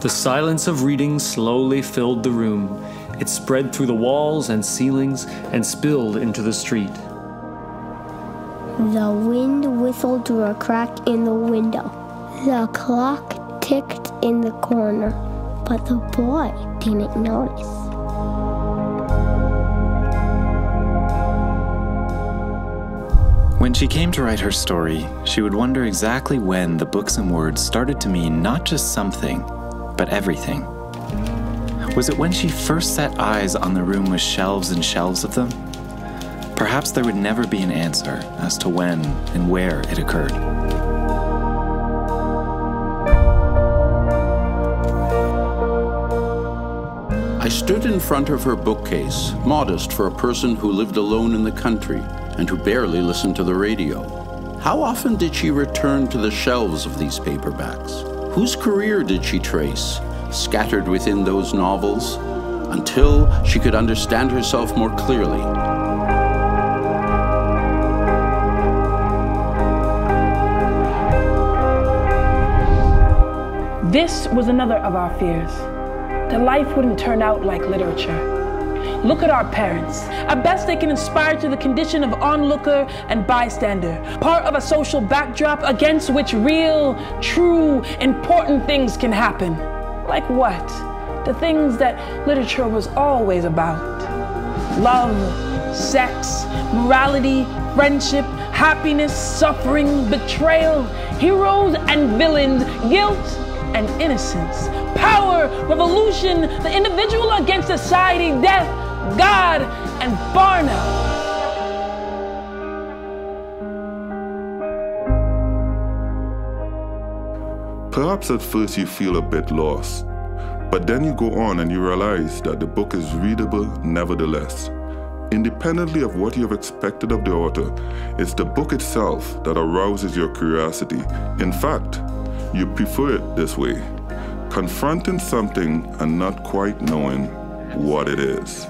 The silence of reading slowly filled the room. It spread through the walls and ceilings and spilled into the street. The wind whistled through a crack in the window. The clock ticked in the corner, but the boy didn't notice. When she came to write her story, she would wonder exactly when the books and words started to mean not just something, but everything. Was it when she first set eyes on the room with shelves and shelves of them? Perhaps there would never be an answer as to when and where it occurred. I stood in front of her bookcase, modest for a person who lived alone in the country and who barely listened to the radio. How often did she return to the shelves of these paperbacks? Whose career did she trace, scattered within those novels, until she could understand herself more clearly? This was another of our fears, that life wouldn't turn out like literature. Look at our parents. At best, they can inspire to the condition of onlooker and bystander, part of a social backdrop against which real, true, important things can happen. Like what? The things that literature was always about. Love, sex, morality, friendship, happiness, suffering, betrayal, heroes and villains, guilt and innocence, power, revolution, the individual against society, death, God, and Barna. Perhaps at first you feel a bit lost, but then you go on and you realize that the book is readable nevertheless. Independently of what you have expected of the author, it's the book itself that arouses your curiosity. In fact, you prefer it this way, confronting something and not quite knowing what it is.